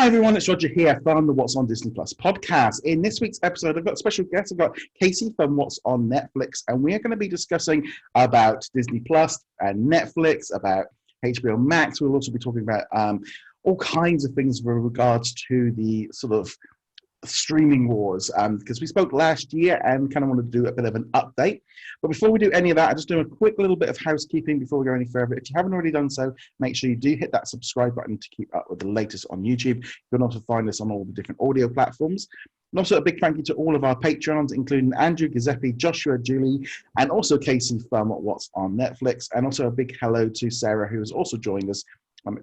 Hi everyone, it's Roger here from the What's on Disney Plus podcast. In this week's episode, I've got a special guest. I've got Kasey from What's on Netflix, and we are going to be discussing about Disney Plus and Netflix, about HBO Max. We'll also be talking about all kinds of things with regards to the sort of streaming wars, because we spoke last year and kind of want to do a bit of an update. But before we do any of that, I just do a quick little bit of housekeeping before we go any further. If you haven't already done so, make sure you do hit that subscribe button to keep up with the latest on YouTube. You can also find us on all the different audio platforms. And also a big thank you to all of our Patreons, including Andrew, Giuseppe, Joshua, Julie, and also Kasey from What's on Netflix. And also a big hello to Sarah, who has also joined us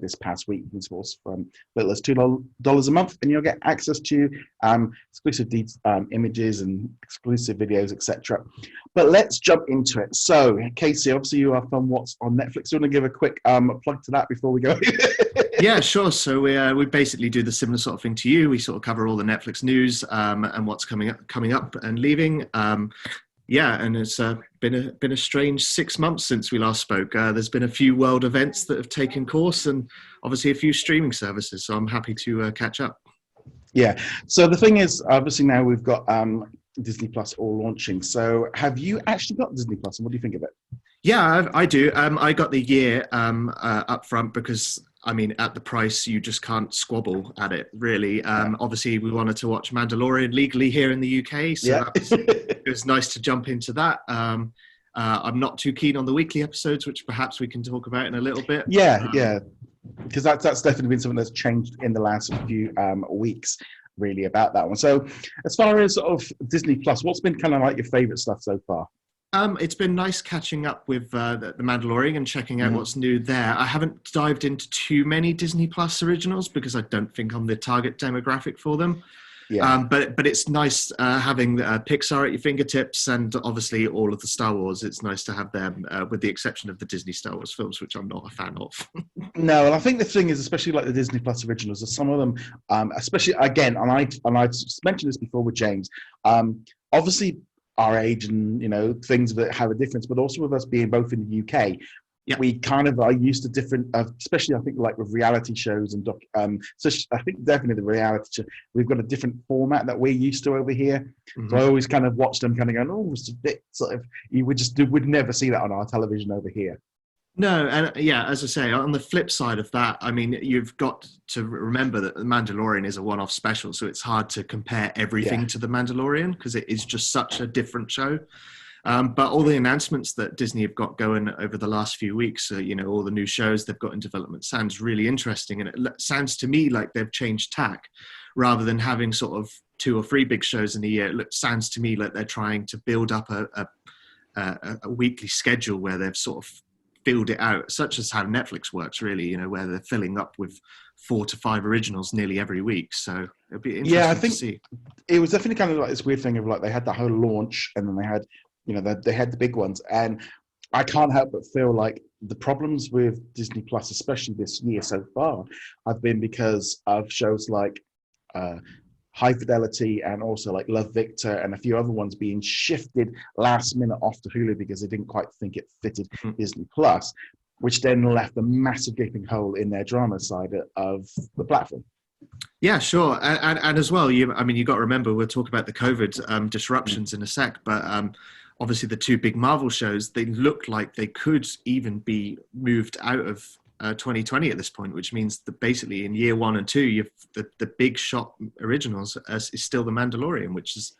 this past week. You can support us from little as $2 a month, and you'll get access to exclusive images and exclusive videos, etc. But let's jump into it. So, Kasey, obviously you are from What's on Netflix. Do you want to give a quick plug to that before we go? Yeah, sure. So we basically do the similar sort of thing to you. We sort of cover all the Netflix news and what's coming up and leaving. Yeah, and it's been a strange 6 months since we last spoke. There's been a few world events that have taken course, and obviously a few streaming services. So I'm happy to catch up. Yeah. So the thing is, obviously now we've got Disney Plus all launching. So have you actually got Disney Plus, and what do you think of it? Yeah, I do. I got the year up front because, I mean, at the price, you just can't squabble at it, really. Obviously, we wanted to watch Mandalorian legally here in the UK, so it was nice to jump into that. I'm not too keen on the weekly episodes, which perhaps we can talk about in a little bit. Yeah, because that's definitely been something that's changed in the last few weeks, really, about that one. So as far as sort of Disney Plus, what's been kind of like your favourite stuff so far? It's been nice catching up with the Mandalorian and checking out what's new there. I haven't dived into too many Disney Plus originals because I don't think I'm the target demographic for them. Yeah. But it's nice having Pixar at your fingertips, and obviously all of the Star Wars. It's nice to have them, with the exception of the Disney Star Wars films, which I'm not a fan of. No, and I think the thing is, especially like the Disney Plus originals, are some of them, especially again, and I mentioned this before with James. Obviously, our age and things that have a difference, but also with us being both in the UK, we kind of are used to different, especially I think like with reality shows and so I think definitely the reality show, we've got a different format that we're used to over here. So I always kind of watch them kind of going, oh, it's a bit sort of, you would never see that on our television over here. No, and yeah, as I say, on the flip side of that, I mean, you've got to remember that The Mandalorian is a one-off special, so it's hard to compare everything to The Mandalorian because it is just such a different show. But all the announcements that Disney have got going over the last few weeks, all the new shows they've got in development sounds really interesting. And it sounds to me like they've changed tack. Rather than having sort of 2 or 3 big shows in a year, it sounds to me like they're trying to build up a weekly schedule where they've sort of filled it out, such as how Netflix works, really, where they're filling up with 4 to 5 originals nearly every week. So it'll be interesting to see. It was definitely kind of like this weird thing of like they had the whole launch and then they had, they had the big ones. And I can't help but feel like the problems with Disney Plus, especially this year so far, have been because of shows like High Fidelity and also like Love Victor and a few other ones being shifted last minute off to Hulu because they didn't quite think it fitted Disney Plus, which then left a massive gaping hole in their drama side of the platform. Yeah, sure. And as well, you've got to remember, we'll talk about the COVID disruptions in a sec, but obviously the 2 big Marvel shows, they look like they could even be moved out of 2020 at this point, which means that basically in year 1 and 2, you've the big shot originals is still The Mandalorian, which is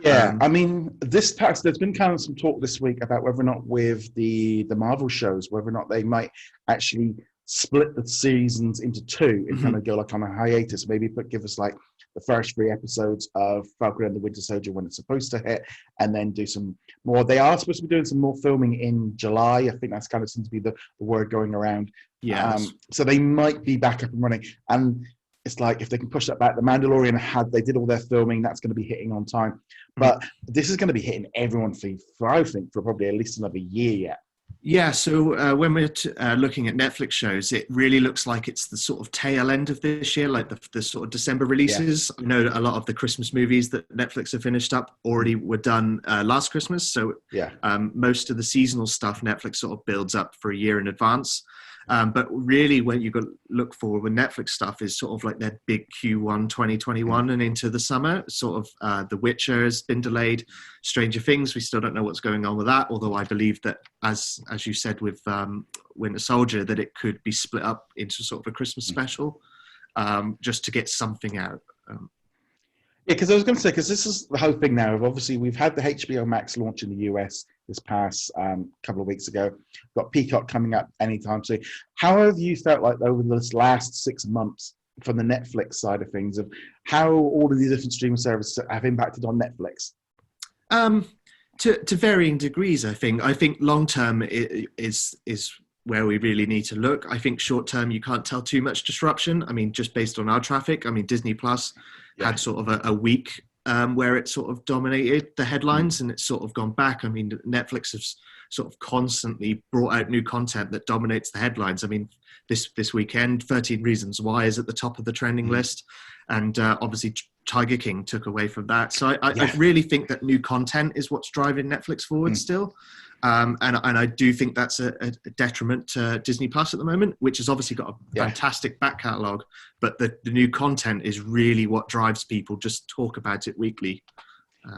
I mean, there's been kind of some talk this week about whether or not with the Marvel shows, whether or not they might actually split the seasons into 2 and kind of go like on a hiatus, maybe give us like the first 3 episodes of Falcon and the Winter Soldier when it's supposed to hit, and then do some more. They are supposed to be doing some more filming in July. I think that's kind of seems to be the word going around. Yeah. So they might be back up and running. And it's like if they can push that back, The Mandalorian they did all their filming, that's going to be hitting on time. But this is going to be hitting everyone for I think for probably at least another year yet. Yeah, so when we're looking at Netflix shows, it really looks like it's the sort of tail end of this year, like the sort of December releases. I know a lot of the Christmas movies that Netflix have finished up already were done last Christmas. So most of the seasonal stuff Netflix sort of builds up for a year in advance. But really, when you got to look for with Netflix stuff is sort of like their big Q1 2021 and into the summer. Sort of The Witcher has been delayed. Stranger Things, we still don't know what's going on with that. Although I believe that, as you said with Winter Soldier, that it could be split up into sort of a Christmas special, just to get something out. Yeah, because I was going to say, because this is the whole thing now. Obviously, we've had the HBO Max launch in the US this past couple of weeks ago. Got Peacock coming up anytime soon. How have you felt like over this last 6 months from the Netflix side of things, of how all of these different streaming services have impacted on Netflix? To varying degrees, I think. I think long term is where we really need to look. I think short term, you can't tell too much disruption. I mean, just based on our traffic. I mean, Disney Plus had sort of a week where it sort of dominated the headlines, and it's sort of gone back. I mean, Netflix has sort of constantly brought out new content that dominates the headlines. I mean, this weekend, 13 Reasons Why is at the top of the trending list, and obviously Tiger King took away from that. So I really think that new content is what's driving Netflix forward still. And I do think that's a detriment to Disney Plus at the moment, which has obviously got a fantastic back catalogue, but the new content is really what drives people. Just talk about it weekly.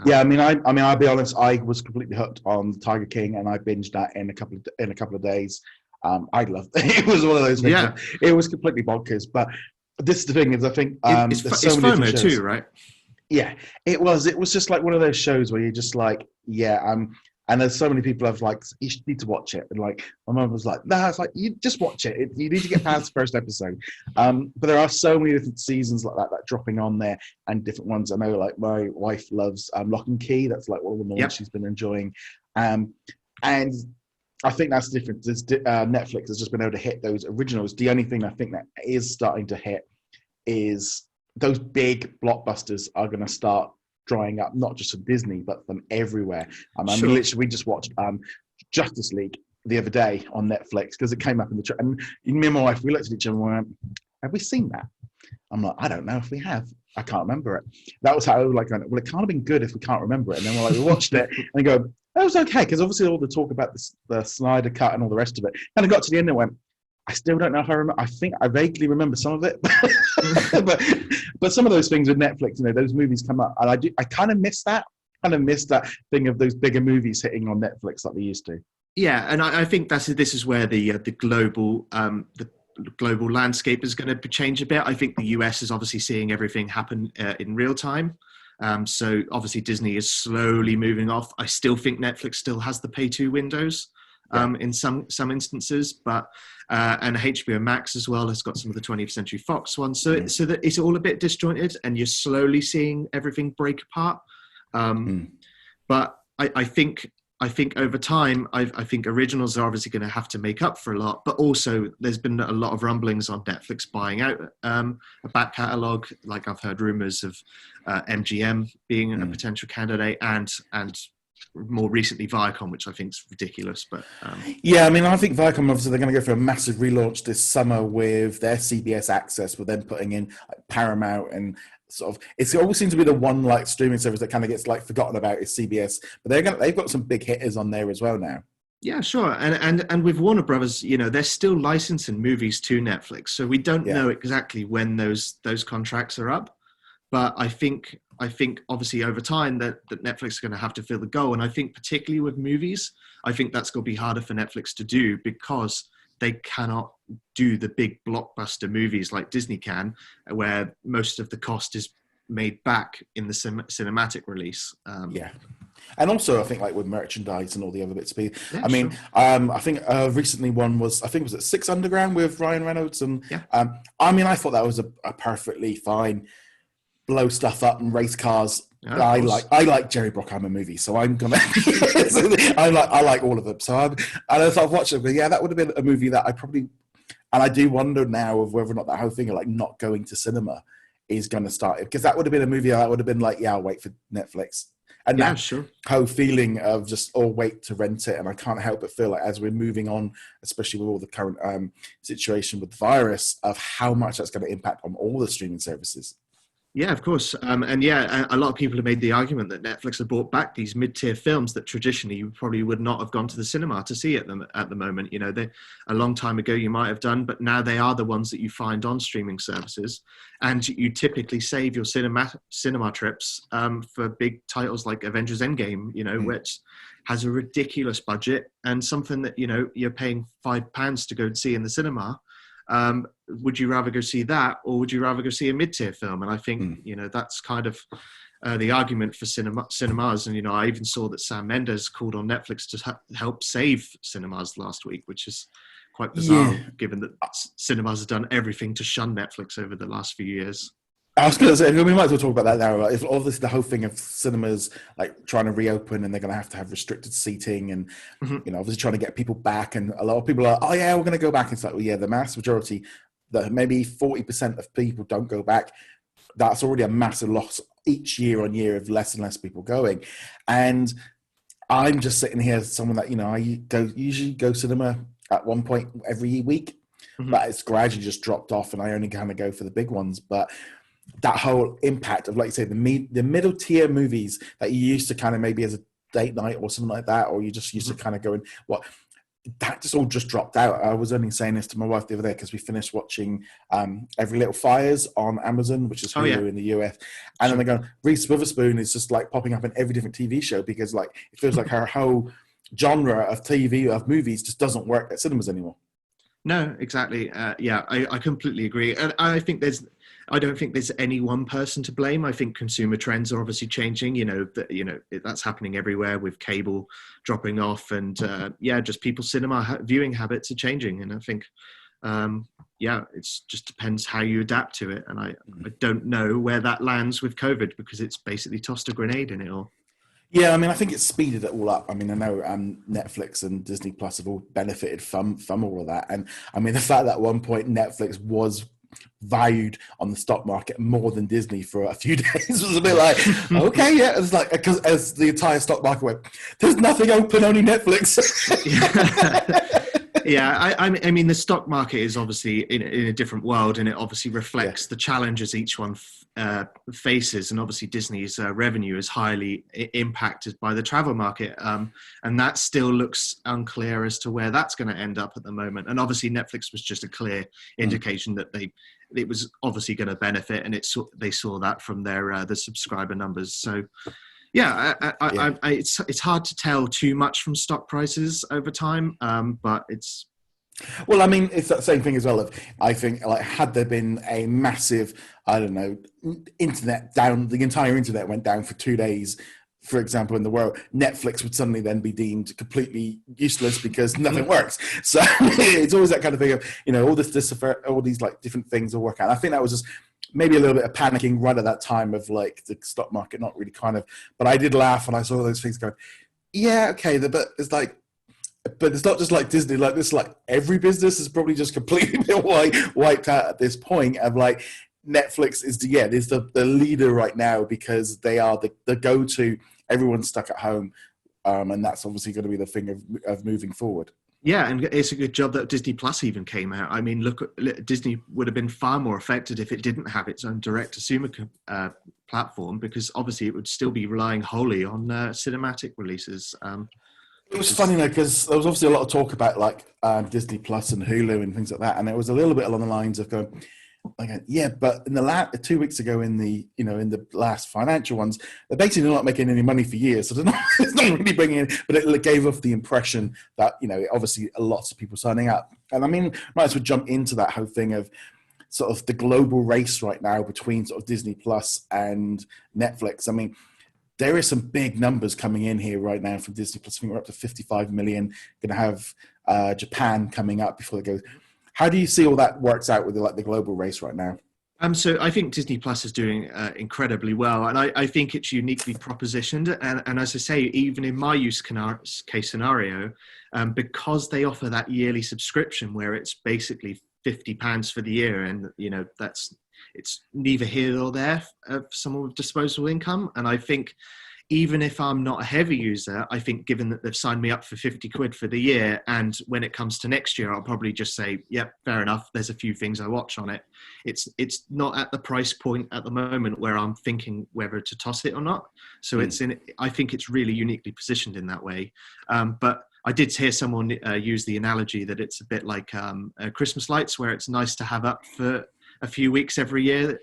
I mean, I'll be honest. I was completely hooked on Tiger King, and I binged that in a couple of days. I loved it. It was one of those things. Yeah. It was completely bonkers. But this is the thing: is I think it's FOMO too, right? Yeah, it was. It was just like one of those shows where you're just like, and there's so many people have like, you need to watch it. And like, my mum was like, no, it's like, you just watch it. You need to get past the first episode. But there are so many different seasons like that dropping on there, and different ones. I know like my wife loves Lock and Key. That's like one of the ones she's been enjoying. And I think that's different. Netflix has just been able to hit those originals. The only thing I think that is starting to hit is those big blockbusters are going to start drying up, not just from Disney, but from everywhere. I mean, literally, we just watched Justice League the other day on Netflix because it came up in the and me and my wife, we looked at each other and went, have we seen that? I'm like, I don't know if we have. I can't remember it. That was how I was like, well, it can't have been good if we can't remember it. And then we're like, we watched it and go, that was okay, because obviously all the talk about the Snyder cut and all the rest of it. And I got to the end and went, I still don't know if I remember. I think I vaguely remember some of it, but some of those things with Netflix, those movies come up, and I kind of miss that. Kind of miss that thing of those bigger movies hitting on Netflix like they used to. Yeah, and I think this is where the global landscape is going to change a bit. I think the US is obviously seeing everything happen in real time. So obviously Disney is slowly moving off. I still think Netflix still has the pay to windows. In some instances, but and HBO Max as well has got some of the 20th Century Fox ones, so that it's all a bit disjointed, and you're slowly seeing everything break apart. But I think over time, I think originals are obviously going to have to make up for a lot, but also there's been a lot of rumblings on Netflix buying out a back catalogue. Like I've heard rumours of MGM being a potential candidate, and more recently Viacom, which I think is ridiculous. But I mean, I think Viacom, obviously they're going to go for a massive relaunch this summer with their CBS Access, with them putting in like Paramount, and sort of it always seems to be the one like streaming service that kind of gets like forgotten about is CBS, but they've got some big hitters on there as well now. Yeah, sure. And with Warner Brothers, they're still licensing movies to Netflix, so we don't know exactly when those contracts are up. But I think obviously over time that Netflix is going to have to fill the goal. And I think particularly with movies, I think that's going to be harder for Netflix to do, because they cannot do the big blockbuster movies like Disney can, where most of the cost is made back in the cinematic release. And also I think like with merchandise and all the other bits. I mean, I think recently one was, I think was it Six Underground with Ryan Reynolds, and I mean, I thought that was a perfectly fine blow stuff up and race cars. I like Jerry Bruckheimer movies, so I'm gonna. I like all of them. So as I've watched it, but that would have been a movie that I probably, and I do wonder now of whether or not that whole thing of like not going to cinema is going to start, because that would have been a movie that would have been like, I'll wait for Netflix, and that whole feeling of just wait to rent it, and I can't help but feel like as we're moving on, especially with all the current situation with the virus, of how much that's going to impact on all the streaming services. Yeah, of course. And yeah, a lot of people have made the argument that Netflix have brought back these mid-tier films that traditionally you probably would not have gone to the cinema to see at the moment. You know, they a long time ago you might have done, but now they are the ones that you find on streaming services. And you typically save your cinema trips for big titles like Avengers Endgame, you know, which has a ridiculous budget and something that, you know, you're paying £5 to go and see in the cinema. Would you rather go see that, or would you rather go see a mid-tier film? And I think you know that's kind of the argument for cinemas. And you know, I even saw that Sam Mendes called on Netflix to help save cinemas last week, which is quite bizarre, given that cinemas have done everything to shun Netflix over the last few years. I was going to say, we might as well talk about that now. Like, if obviously the whole thing of cinemas like trying to reopen and they're going to have restricted seating and you know, obviously trying to get people back, and a lot of people are, oh yeah, we're going to go back. It's like, well, yeah, the mass majority, that maybe 40% of people don't go back. That's already a massive loss each year on year of less and less people going. And I'm just sitting here as someone that, you know, I usually go cinema at one point every week, but it's gradually just dropped off, and I only kind of go for the big ones. But that whole impact of, like you say, the middle tier movies that you used to kind of maybe as a date night or something like that, or you just used to kind of go in, that just all just dropped out. I was only saying this to my wife the other day because we finished watching Every Little Fires on Amazon, which is Hulu in the US. And then they're going, Reese Witherspoon is just like popping up in every different TV show because like it feels like her whole genre of movies just doesn't work at cinemas anymore. No, exactly. I completely agree. And I don't think there's any one person to blame. I think consumer trends are obviously changing. That's happening everywhere with cable dropping off, and just people's cinema viewing habits are changing. And I think, it just depends how you adapt to it. And I don't know where that lands with COVID, because it's basically tossed a grenade in it all. Yeah, I mean, I think it's speeded it all up. I mean, I know Netflix and Disney Plus have all benefited from all of that. And I mean, the fact that at one point Netflix was valued on the stock market more than Disney for a few days was a bit like, okay, yeah. It's like, because as the entire stock market went, there's nothing open, only Netflix. Yeah, I mean, the stock market is obviously in a different world, and it obviously reflects the challenges each one faces. And obviously Disney's revenue is highly impacted by the travel market, and that still looks unclear as to where that's going to end up at the moment. And obviously Netflix was just a clear indication that it was obviously going to benefit, and they saw that from their the subscriber numbers. So yeah, it's hard to tell too much from stock prices over time, but it's... Well, I mean, it's that same thing as well. I think, like, had there been a massive, I don't know, internet down, the entire internet went down for 2 days, for example, in the world, Netflix would suddenly then be deemed completely useless because nothing works. So it's always that kind of thing of, you know, all these like different things will work out. I think that was just maybe a little bit of panicking right at that time of like the stock market not really kind of, but I did laugh when I saw those things going, yeah, okay, but it's like, but it's not just like Disney, like this, like every business is probably just completely been wiped out at this point of like Netflix is the leader right now because they are the go-to. Everyone's stuck at home, and that's obviously going to be the thing of moving forward. Yeah, and it's a good job that Disney Plus even came out. I mean, look, Disney would have been far more affected if it didn't have its own direct-to-consumer platform, because obviously it would still be relying wholly on cinematic releases. It was funny though, because there was obviously a lot of talk about like Disney Plus and Hulu and things like that, and it was a little bit along the lines of going, yeah, but in the 2 weeks ago in the last financial ones, they're basically not making any money for years, so it's not really bringing in. But it gave off the impression that obviously lots of people signing up, and I mean, might as well jump into that whole thing of sort of the global race right now between sort of Disney Plus and Netflix. I mean, there is some big numbers coming in here right now from Disney Plus. I think we're up to 55 million. Going to have Japan coming up before they go. How do you see all that works out with the global race right now? So I think Disney Plus is doing incredibly well, and I think it's uniquely propositioned. And as I say, even in my use case scenario, because they offer that yearly subscription where it's basically £50 for the year, and it's neither here nor there for someone with disposable income. And I think even if I'm not a heavy user, I think given that they've signed me up for 50 quid for the year, and when it comes to next year, I'll probably just say, yep, fair enough. There's a few things I watch on it. It's not at the price point at the moment where I'm thinking whether to toss it or not. So I think it's really uniquely positioned in that way. But I did hear someone use the analogy that it's a bit like Christmas lights, where it's nice to have up for a few weeks every year,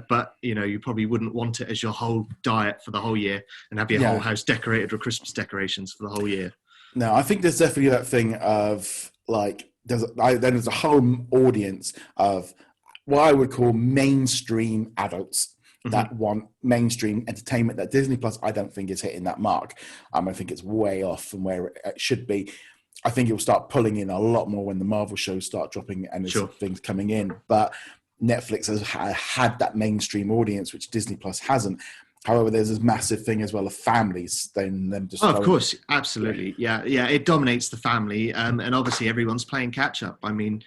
but you probably wouldn't want it as your whole diet for the whole year and have your whole house decorated with Christmas decorations for the whole year. No, I think there's definitely that thing of like there's a whole audience of what I would call mainstream adults that want mainstream entertainment. That Disney Plus, I don't think is hitting that mark. I think it's way off from where it should be. I think it will start pulling in a lot more when the Marvel shows start dropping and there's things coming in. But Netflix has had that mainstream audience, which Disney Plus hasn't. However, there's this massive thing as well of families. Them just of course, absolutely, yeah. It dominates the family, and obviously everyone's playing catch up. I mean,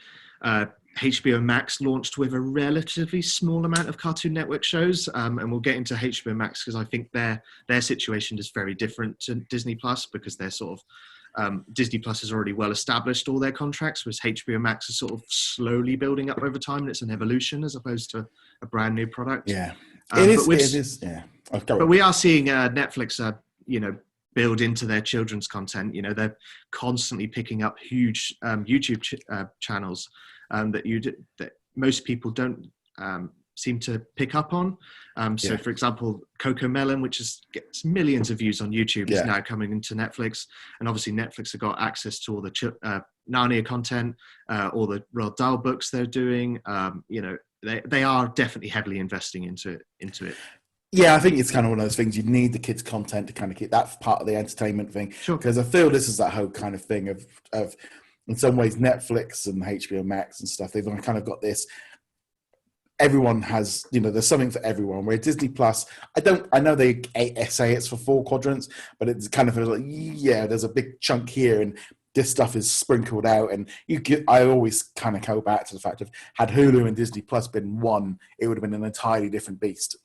HBO Max launched with a relatively small amount of Cartoon Network shows, and we'll get into HBO Max because I think their situation is very different to Disney Plus, because they're sort of Disney Plus has already well established all their contracts, whereas HBO Max is sort of slowly building up over time, and it's an evolution as opposed to a brand new product. Yeah, it is. Yeah, but we are seeing Netflix, build into their children's content. They're constantly picking up huge YouTube channels that most people don't seem to pick up on. For example, Coco Melon, which gets millions of views on YouTube, is now coming into Netflix. And obviously Netflix have got access to all the Narnia content, all the Roald Dahl books they're doing. They are definitely heavily investing into it. Yeah, I think it's kind of one of those things. You need the kids' content to kind of keep that part of the entertainment thing. Sure. Because I feel this is that whole kind of thing of in some ways, Netflix and HBO Max and stuff, they've kind of got this. Everyone has, there's something for everyone. Where Disney Plus, I know they say it's for 4 quadrants, but it's kind of like, there's a big chunk here, and this stuff is sprinkled out. And I always kind of go back to the fact of had Hulu and Disney Plus been one, it would have been an entirely different beast.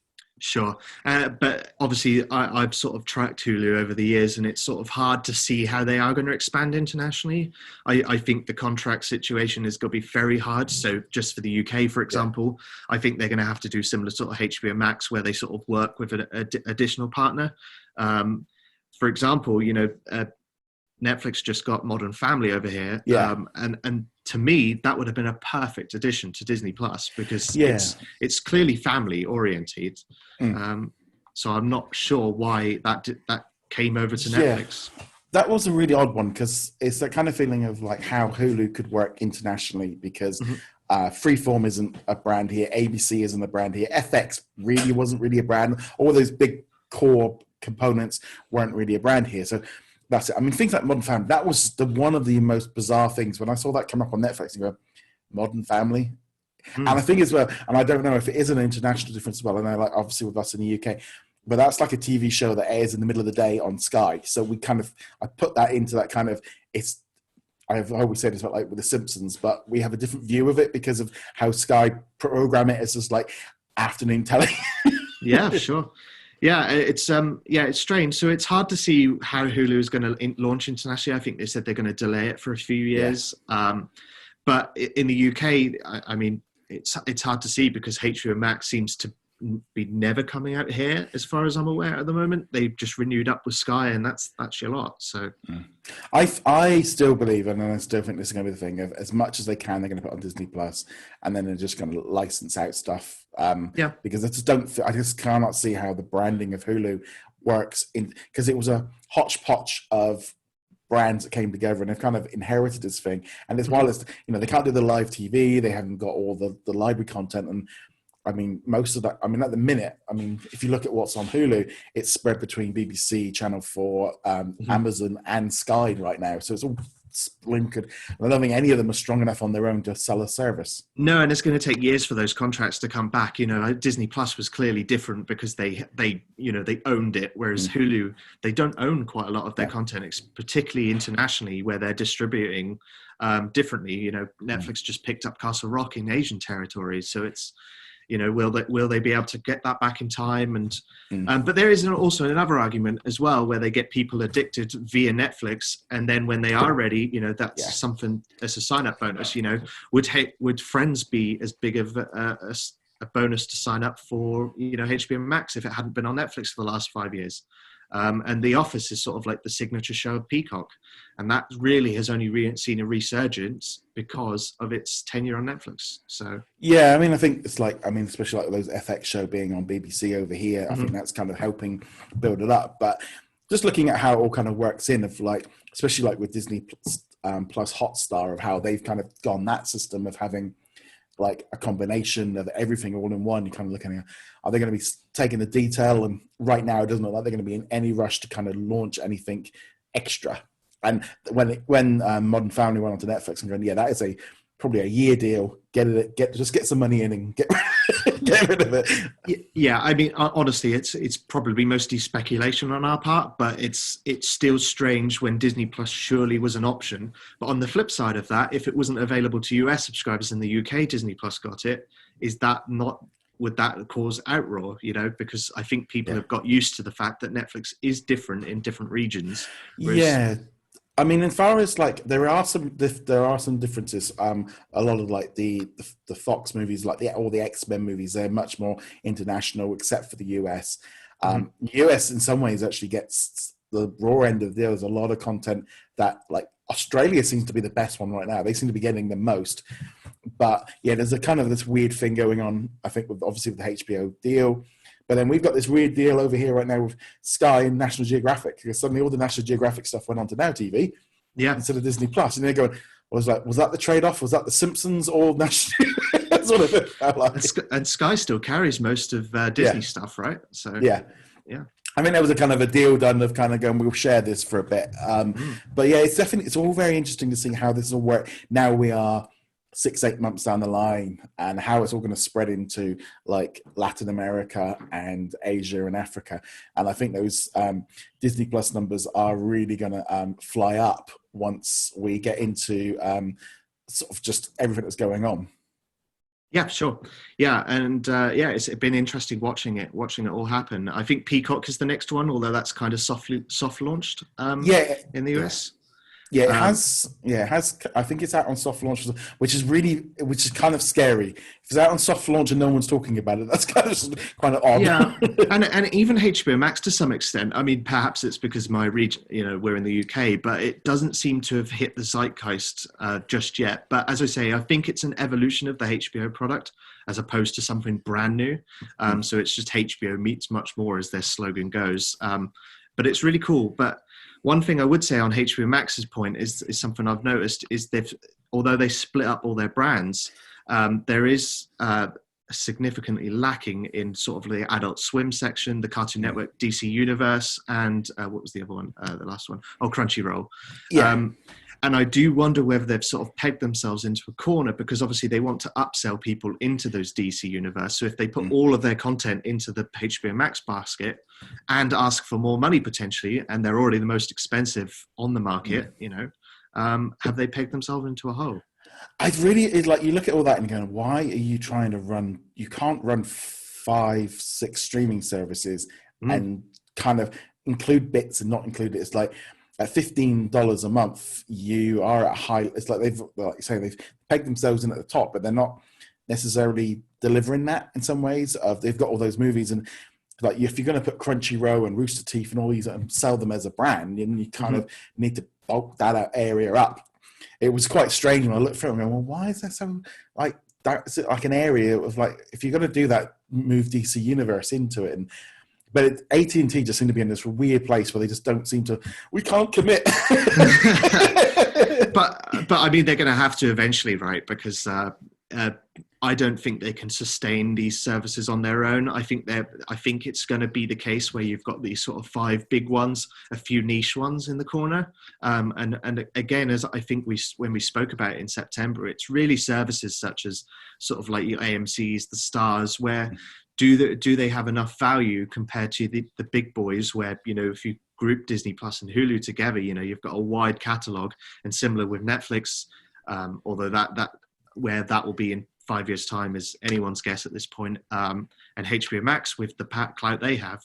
Sure. But obviously I've sort of tracked Hulu over the years, and it's sort of hard to see how they are going to expand internationally. I think the contract situation is going to be very hard. So just for the UK, for example, I think they're going to have to do similar sort of HBO Max, where they sort of work with an additional partner. For example, Netflix just got Modern Family over here. And to me, that would have been a perfect addition to Disney Plus, because it's clearly family oriented. So I'm not sure why that came over to Netflix. That was a really odd one, because it's that kind of feeling of like how Hulu could work internationally, because Freeform isn't a brand here, ABC isn't a brand here, FX really wasn't really a brand. All those big core components weren't really a brand here. So that's it. I mean, things like Modern Family, that was one of the most bizarre things when I saw that come up on Netflix and go, Modern Family? And I think as well, and I don't know if it is an international difference as well, and I like obviously with us in the UK, but that's like a TV show that airs in the middle of the day on Sky. So I put that into that kind of, I've always said it's like with The Simpsons, but we have a different view of it because of how Sky program it as just like afternoon telly. Yeah, sure. Yeah, it's strange. So it's hard to see how Hulu is going to launch internationally. I think they said they're going to delay it for a few years. But in the UK, I mean, it's hard to see, because HBO Max seems to be never coming out here, as far as I'm aware at the moment. They've just renewed up with Sky, and that's your lot. So I still believe, and I still think this is going to be the thing of, as much as they can, they're going to put on Disney Plus, and then they're just going to license out stuff. Because I just cannot see how the branding of Hulu works because it was a hodgepodge of brands that came together, and they've kind of inherited this thing. And as well as, they can't do the live TV, they haven't got all the library content. And I mean, most of that, I mean, at the minute, if you look at what's on Hulu, it's spread between BBC, Channel 4, Amazon and Sky right now. So it's all splintered. I don't think any of them are strong enough on their own to sell a service. No, and it's going to take years for those contracts to come back. Disney Plus was clearly different because they owned it, whereas Hulu, they don't own quite a lot of their content, particularly internationally, where they're distributing differently. Netflix just picked up Castle Rock in Asian territories, so will they be able to get that back in time? And but there is also another argument as well, where they get people addicted via Netflix, and then when they are ready, that's something as a sign-up bonus. Would Friends be as big of a bonus to sign up for HBO Max if it hadn't been on Netflix for the last 5 years? And The Office is sort of like the signature show of Peacock, and that really has only seen a resurgence because of its tenure on Netflix. So yeah, I mean, I think it's like, especially like those FX show being on BBC over here, I think that's kind of helping build it up. But just looking at how it all kind of works in, of like, especially like with Disney plus Hotstar, of how they've kind of gone that system of having like a combination of everything all in one. You're kind of looking at, are they going to be taking the detail? And right now, it doesn't look like they're going to be in any rush to kind of launch anything extra. And when Modern Family went onto Netflix, I'm going, yeah, that is probably a year deal. Just get some money in and get rid of it. Yeah, I mean, honestly, it's probably mostly speculation on our part, but it's still strange when Disney Plus surely was an option. But on the flip side of that, if it wasn't available to US subscribers in the UK, Disney Plus got it. Would that cause outroar? Because I think people have got used to the fact that Netflix is different in different regions. Yeah. I mean, as far as like, there are some differences. A lot of like the Fox movies, like all the X-Men movies, they're much more international, except for the US. US in some ways actually gets the raw end of the deal. There's a lot of content that, like, Australia seems to be the best one right now. They seem to be getting the most. But yeah, there's a kind of this weird thing going on, I think, obviously with the HBO deal. But then we've got this weird deal over here right now with Sky and National Geographic, because suddenly all the National Geographic stuff went on to Now TV instead of Disney Plus. And they're going, was that the trade-off? Was that The Simpsons or National? That's what it felt like. And Sky still carries most of Disney stuff, right? So yeah. I mean, there was a kind of a deal done of kind of going, we'll share this for a bit. But yeah, it's all very interesting to see how this will work. Now we are 6-8 months down the line, and how it's all going to spread into like Latin America and Asia and Africa. And I think those Disney Plus numbers are really going to fly up once we get into sort of just everything that's going on. Yeah, sure. Yeah, and it's been interesting watching it all happen. I think Peacock is the next one, although that's kind of soft launched in the US. Yeah, it has. Yeah, it has. I think it's out on soft launch, which is kind of scary. If it's out on soft launch and no one's talking about it, that's kind of odd. Yeah, and even HBO Max to some extent. I mean, perhaps it's because my region, we're in the UK, but it doesn't seem to have hit the zeitgeist just yet. But as I say, I think it's an evolution of the HBO product as opposed to something brand new. So it's just HBO meets much more, as their slogan goes. But it's really cool. But one thing I would say on HBO Max's point is something I've noticed is although they split up all their brands, there is significantly lacking in sort of the Adult Swim section, the Cartoon Network DC Universe, and what was the other one? The last one? Oh, Crunchyroll. Yeah. And I do wonder whether they've sort of pegged themselves into a corner, because obviously they want to upsell people into those DC universe. So if they put all of their content into the HBO Max basket and ask for more money potentially, and they're already the most expensive on the market, have they pegged themselves into a hole? It's like, you look at all that and you're going, why are you trying to run? You can't run 5-6 streaming services and kind of include bits and not include it. It's like, at $15 a month, you are at high. It's like they've pegged themselves in at the top, but they're not necessarily delivering that in some ways. They've got all those movies, and like, if you're going to put Crunchyroll and Rooster Teeth and all these and sell them as a brand, and you kind of need to bulk that area up. It was quite strange when I looked through it and going, well, why is there so like that? Is it like an area of like, if you're going to do that, move DC Universe into it? But AT&T just seem to be in this weird place where they just don't seem to. We can't commit. but I mean, they're going to have to eventually, right? Because I don't think they can sustain these services on their own. I think it's going to be the case where you've got these sort of 5 big ones, a few niche ones in the corner, and again, as I think when we spoke about it in September, it's really services such as sort of like your AMC's, the Stars, where do they have enough value compared to the big boys, where, if you group Disney Plus and Hulu together, you've got a wide catalog, and similar with Netflix, although that will be in 5 years' time is anyone's guess at this point. And HBO Max, with the clout they have,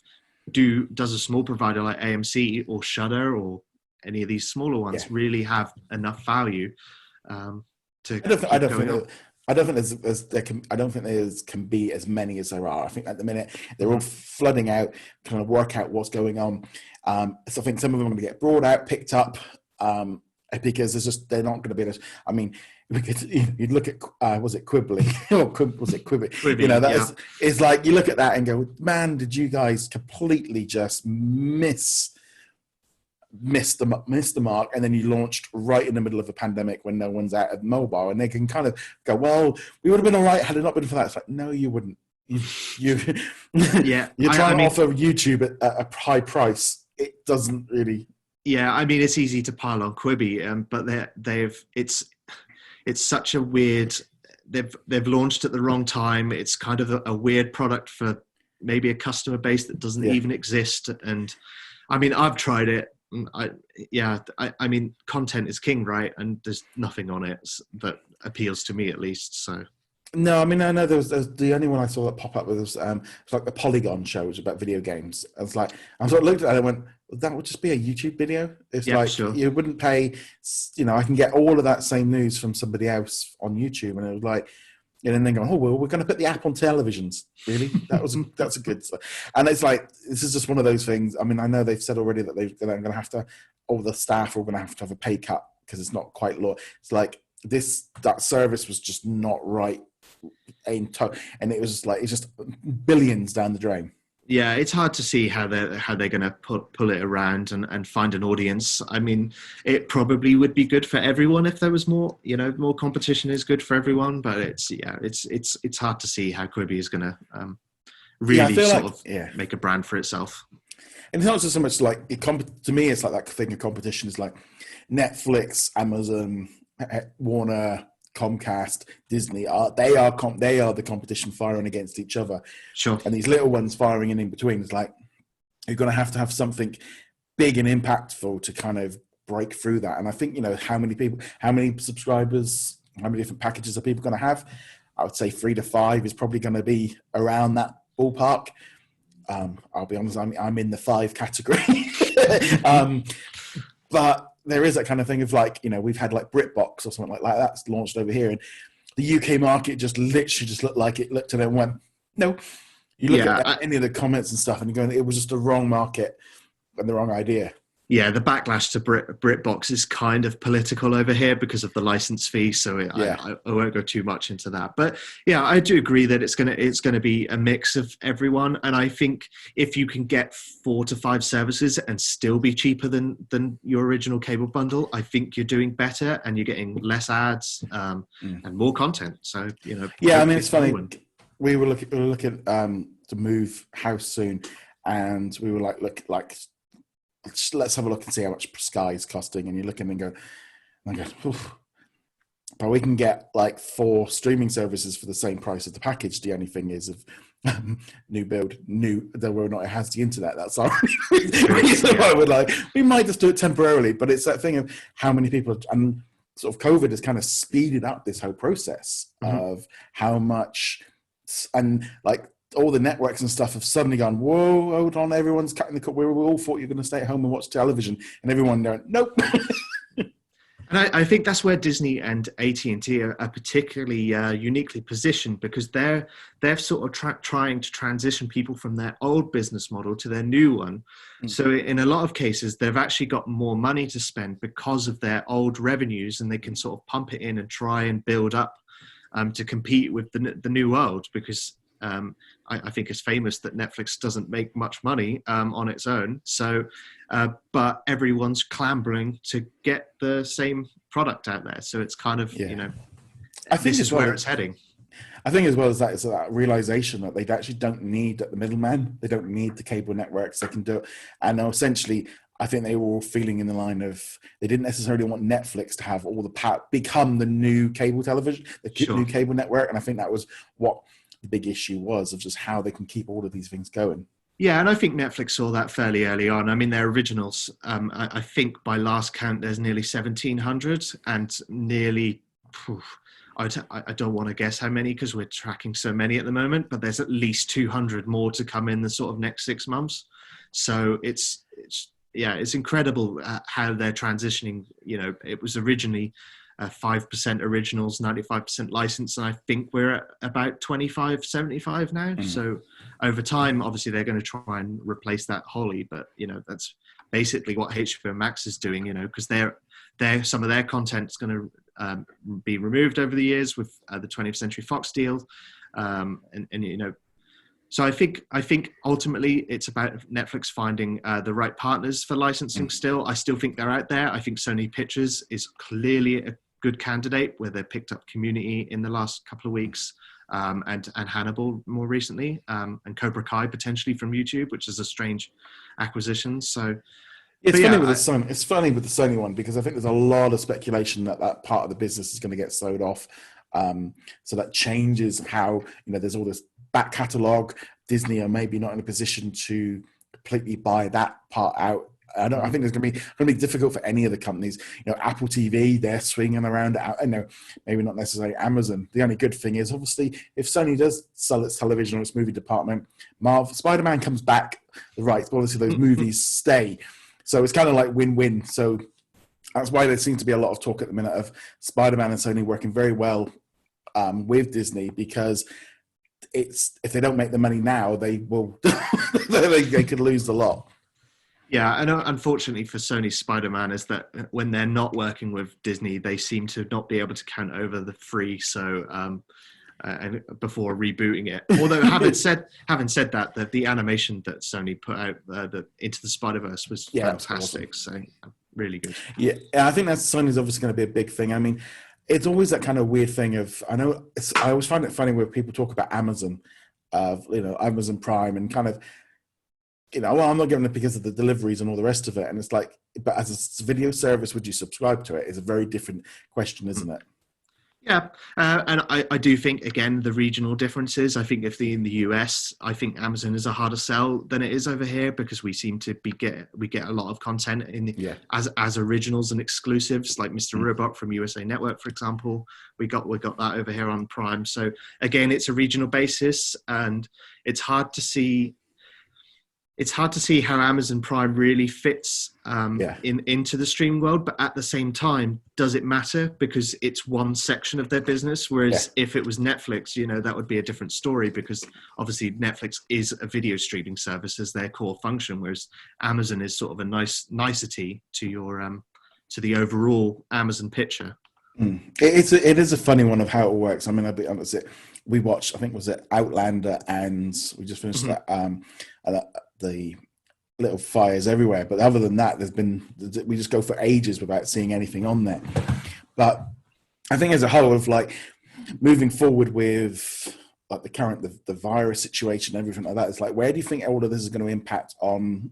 does a small provider like AMC or Shudder or any of these smaller ones really have enough value to I don't think there can be as many as there are. I think at the minute they're all flooding out, trying to work out what's going on. So I think some of them are going to get brought out, picked up, because they're not going to be able to. I mean, you'd look at was it Quibbly or was it Quibi? Quibi, it's like you look at that and go, man, did you guys completely just miss the mark? And then you launched right in the middle of a pandemic when no one's out of mobile, and they can kind of go, well, we would have been all right had it not been for that. It's like, no, you wouldn't. You're trying to offer YouTube at a high price. It doesn't really. Yeah, I mean, it's easy to pile on Quibi, but it's such a weird. They've launched at the wrong time. It's kind of a weird product for maybe a customer base that doesn't even exist. And I mean, I've tried it. I mean, content is king, right? And there's nothing on it that appeals to me, at least. So. No, I mean, I know there was the only one I saw that pop up was it's like the Polygon show, which was about video games. I sort of looked at it and went, that would just be a YouTube video. It's you wouldn't pay, I can get all of that same news from somebody else on YouTube, and it was like, and then going, oh well, we're going to put the app on televisions. Really, that's a good stuff. And it's like, this is just one of those things. I mean, I know they've said already that they're going to have to, all the staff are going to have a pay cut because it's not quite law. It's like that service was just not right. And it was like, it's just billions down the drain. Yeah, it's hard to see how they're going to pull it around and find an audience. I mean, it probably would be good for everyone if there was more. More competition is good for everyone. But it's hard to see how Quibi is going to really make a brand for itself. And it's not just so much like to me, it's like that thing of competition is like Netflix, Amazon, Warner, Comcast, Disney they are the competition firing against each other. Sure. And these little ones firing in between. It's like you're going to have something big and impactful to kind of break through that. And I think how many subscribers, how many different packages are people going to have? I would say 3 to 5 is probably going to be around that ballpark. I'll be honest, I'm in the 5 category, but. There is that kind of thing of like, we've had like BritBox or something like that's launched over here, and the UK market just literally looked like it looked at it and went, no. You look at any of the comments and stuff and you're going, it was just the wrong market and the wrong idea. Yeah, the backlash to BritBox is kind of political over here because of the license fee. So I won't go too much into that. But yeah, I do agree that it's gonna be a mix of everyone. And I think if you can get 4 to 5 services and still be cheaper than your original cable bundle, I think you're doing better and you're getting less ads and more content. So yeah, I mean, it's funny. We were looking to move house soon, and we were like let's have a look and see how much Sky is costing. And you're looking and go, oof. But we can get like 4 streaming services for the same price of the package. The only thing is, if whether or not it has the internet, that's our reason why we're like, we might just do it temporarily. But it's that thing of how many people, and sort of COVID has kind of speeded up this whole process of how much, and like, all the networks and stuff have suddenly gone, whoa, hold on, everyone's cutting the cut. We all thought you were going to stay at home and watch television, and everyone going, nope. And I think that's where Disney and AT&T are particularly uniquely positioned, because they're sort of trying to transition people from their old business model to their new one. So in a lot of cases, they've actually got more money to spend because of their old revenues, and they can sort of pump it in and try and build up to compete with the new world, because I think it's famous that Netflix doesn't make much money on its own. So, but everyone's clambering to get the same product out there. So it's kind of, I think this is where it's heading. I think as well as that is that realization that they actually don't need the middleman. They don't need the cable networks. They can do it. And essentially, I think they were all feeling in the line of, they didn't necessarily want Netflix to have all the power, become the new cable television, new cable network. And I think that was what the big issue was, of just how they can keep all of these things going. Yeah, and I think Netflix saw that fairly early on. I mean, their originals, I think by last count, there's nearly 1,700, and nearly, I don't want to guess how many because we're tracking so many at the moment, but there's at least 200 more to come in the sort of next 6 months. So it's incredible how they're transitioning. It was originally 5% originals, 95% license, and I think we're at about 25-75 now. So over time, obviously, they're going to try and replace that wholly, but that's basically what HBO Max is doing. Because some of their content is going to be removed over the years with the 20th Century Fox deal, So I think ultimately it's about Netflix finding the right partners for licensing. Still, I still think they're out there. I think Sony Pictures is clearly a good candidate, where they picked up Community in the last couple of weeks, and Hannibal more recently, and Cobra Kai potentially from YouTube, which is a strange acquisition. So it's funny with the Sony one, because I think there's a lot of speculation that part of the business is going to get sold off. So that changes how, there's all this back catalogue. Disney are maybe not in a position to completely buy that part out. I think it's going to be difficult for any of the companies. Apple TV, they're swinging around. Maybe not necessarily Amazon. The only good thing is, obviously, if Sony does sell its television or its movie department, Spider-Man comes back, the rights, but obviously those movies stay. So it's kind of like win-win. So that's why there seems to be a lot of talk at the minute of Spider-Man and Sony working very well with Disney, because if they don't make the money now, they will they could lose a lot. Yeah, and unfortunately for Sony, Spider-Man is that when they're not working with Disney, they seem to not be able to count over the free. So and before rebooting it. Although having said that, the animation that Sony put out Into the Spider-Verse was fantastic. Awesome. So really good. Yeah, I think that's Sony's obviously going to be a big thing. I mean, it's always that kind of weird thing of, I always find it funny when people talk about Amazon, Amazon Prime, and kind of, well, I'm not getting it because of the deliveries and all the rest of it. And it's like, but as a video service, would you subscribe to it? Is a very different question, isn't it? Yeah, and I do think, again, the regional differences. I think in the US, I think Amazon is a harder sell than it is over here, because we seem to get a lot of content as originals and exclusives, like Mr. Robot from USA Network, for example. We got that over here on Prime. So again, it's a regional basis, and it's hard to see how Amazon Prime really fits into the streaming world. But at the same time, does it matter? Because it's one section of their business. Whereas if it was Netflix, that would be a different story, because obviously Netflix is a video streaming service as their core function, whereas Amazon is sort of a nicety to your to the overall Amazon picture. It is a funny one of how it works. I mean, I'll be honest. We watched, I think, was it Outlander, and we just finished that. The little fires everywhere, but other than that, we just go for ages without seeing anything on there. But I think as a whole, of like moving forward with like the virus situation, everything like that, it's like, where do you think all of this is going to impact on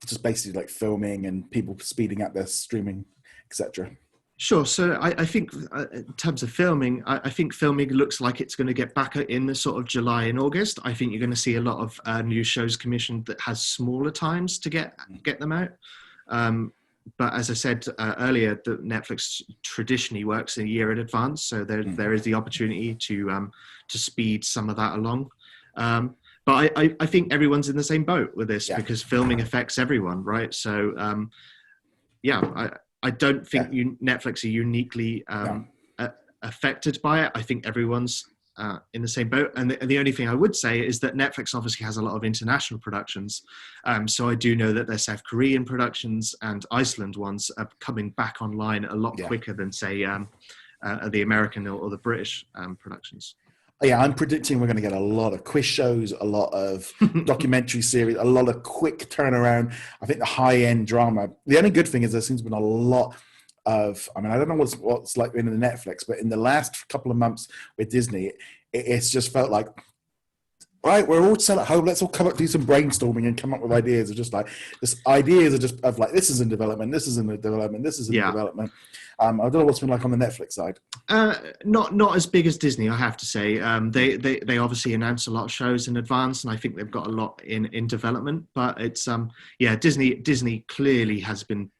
just basically like filming and people speeding up their streaming, etc.? Sure. So I think in terms of filming, I think filming looks like it's going to get back in the sort of July and August. I think you're going to see a lot of new shows commissioned that has smaller times to get them out. But as I said earlier, the Netflix traditionally works a year in advance, so there is the opportunity to speed some of that along. But I think everyone's in the same boat with this, because filming affects everyone, right? So I don't think Netflix are uniquely affected by it. I think everyone's in the same boat. And the only thing I would say is that Netflix obviously has a lot of international productions. So I do know that their South Korean productions and Iceland ones are coming back online a lot quicker than, say, the American or the British productions. Yeah, I'm predicting we're going to get a lot of quiz shows, a lot of documentary series, a lot of quick turnaround. I think the high-end drama. The only good thing is there seems to be a lot of, I mean, I don't know what's like in the Netflix, but in the last couple of months with Disney, it's just felt like, right, we're all set at home. Let's all come up, do some brainstorming and come up with ideas. It's just like, ideas are just of like, this is in development, this is in development, this is in development. I don't know what's been like on the Netflix side. Not as big as Disney, I have to say. They obviously announce a lot of shows in advance, and I think they've got a lot in development. But it's Disney clearly has been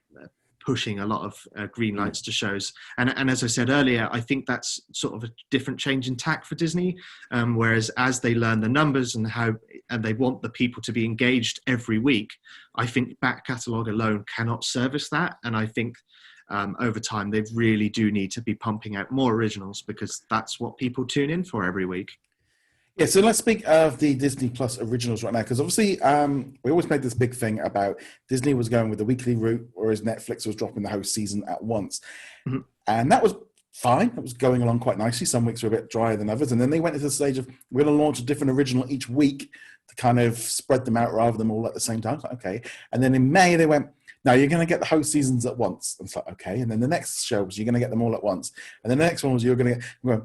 pushing a lot of green lights to shows. And as I said earlier, I think that's sort of a different change in tack for Disney. Whereas as they learn the numbers and they want the people to be engaged every week, I think back catalogue alone cannot service that. And I think over time, they really do need to be pumping out more originals, because that's what people tune in for every week. Yeah, so let's speak of the Disney Plus originals right now, because obviously we always made this big thing about Disney was going with the weekly route, whereas Netflix was dropping the whole season at once. Mm-hmm. And that was fine. It was going along quite nicely. Some weeks were a bit drier than others. And then they went to the stage of, we're going to launch a different original each week to kind of spread them out rather than all at the same time. Like, okay. And then in May, they went, now you're going to get the whole seasons at once. And it's like, okay. And then the next show was, you're going to get them all at once. And then the next one was, you're going to get...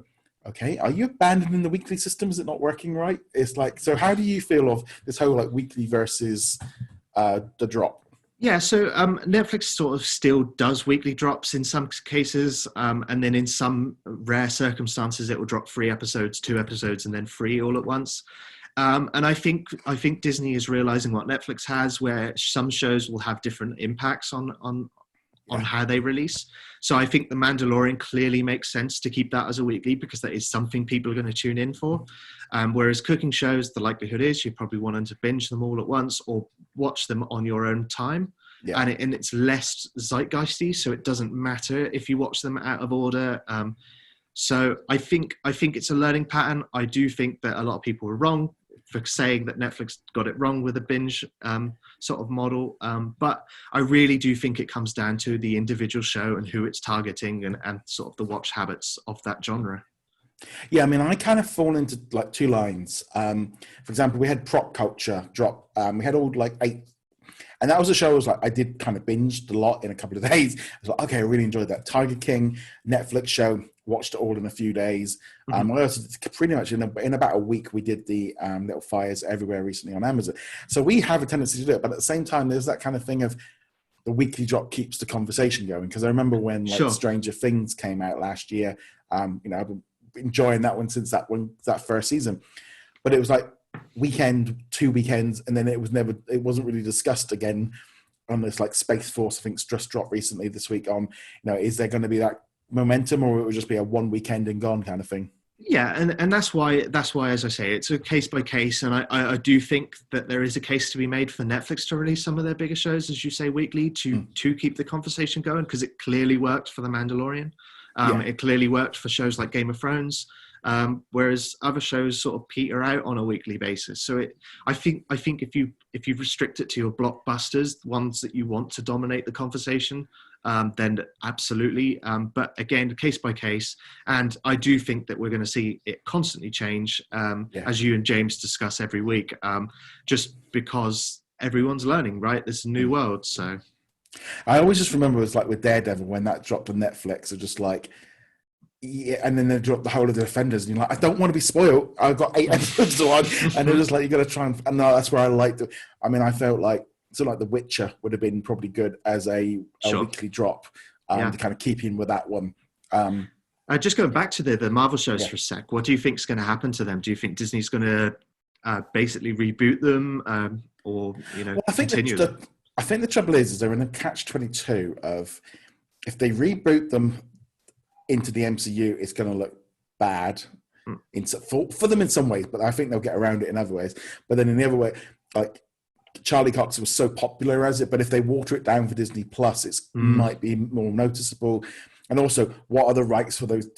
Okay, are you abandoning the weekly system? Is it not working right? It's like, so how do you feel of this whole like weekly versus the drop? Yeah, so Netflix sort of still does weekly drops in some cases, and then in some rare circumstances it will drop 3 episodes, 2 episodes, and then 3 all at once. And I think Disney is realizing what Netflix has, where some shows will have different impacts on how they release. So I think The Mandalorian clearly makes sense to keep that as a weekly, because that is something people are going to tune in for. Whereas cooking shows, the likelihood is you probably want to binge them all at once or watch them on your own time. Yeah. And it's less zeitgeisty, so it doesn't matter if you watch them out of order. So I think it's a learning pattern. I do think that a lot of people are wrong for saying that Netflix got it wrong with a binge sort of model. But I really do think it comes down to the individual show and who it's targeting and sort of the watch habits of that genre. Yeah, I mean, I kind of fall into like 2 lines. For example, we had Prop Culture drop. We had all like 8. And that was a show I was like, I did kind of binged a lot in a couple of days. I was like, okay, I really enjoyed that. Tiger King, Netflix show, watched it all in a few days. Mm-hmm. I also did pretty much in about a week, we did the Little Fires Everywhere recently on Amazon. So we have a tendency to do it. But at the same time, there's that kind of thing of the weekly drop keeps the conversation going. Because I remember when like Stranger Things came out last year, I've been enjoying that one since that first season. But it was like, weekend, 2 weekends, and then it wasn't really discussed again on this like Space Force. I think just dropped recently this week on, is there going to be that momentum, or it would just be a 1 weekend and gone kind of thing? Yeah, and that's why, as I say, it's a case by case, and I do think that there is a case to be made for Netflix to release some of their bigger shows, as you say, weekly to keep the conversation going, because it clearly worked for The Mandalorian. It clearly worked for shows like Game of Thrones. Whereas other shows sort of peter out on a weekly basis. So I think if you restrict it to your blockbusters, ones that you want to dominate the conversation, then absolutely. But again, case by case. And I do think that we're going to see it constantly change, as you and James discuss every week, just because everyone's learning, right? This is a new world. So I always just remember it was like with Daredevil when that dropped on Netflix, it was just like, yeah, and then they dropped the whole of the Defenders, and you're like, I don't want to be spoiled. I've got 8 episodes to watch, and they're just like, you got to try and no, that's where I liked it. I mean, I felt like The Witcher would have been probably good as a weekly drop to kind of keep in with that one. Just going back to the Marvel shows for a sec, what do you think is going to happen to them? Do you think Disney's going to basically reboot them, or well, I think continue? I think the trouble is they're in a catch-22 of if they reboot them into the MCU, it's going to look bad for them in some ways, but I think they'll get around it in other ways. But then in the other way, like Charlie Cox was so popular as it, but if they water it down for Disney Plus, it might be more noticeable. And also, what are the rights for those,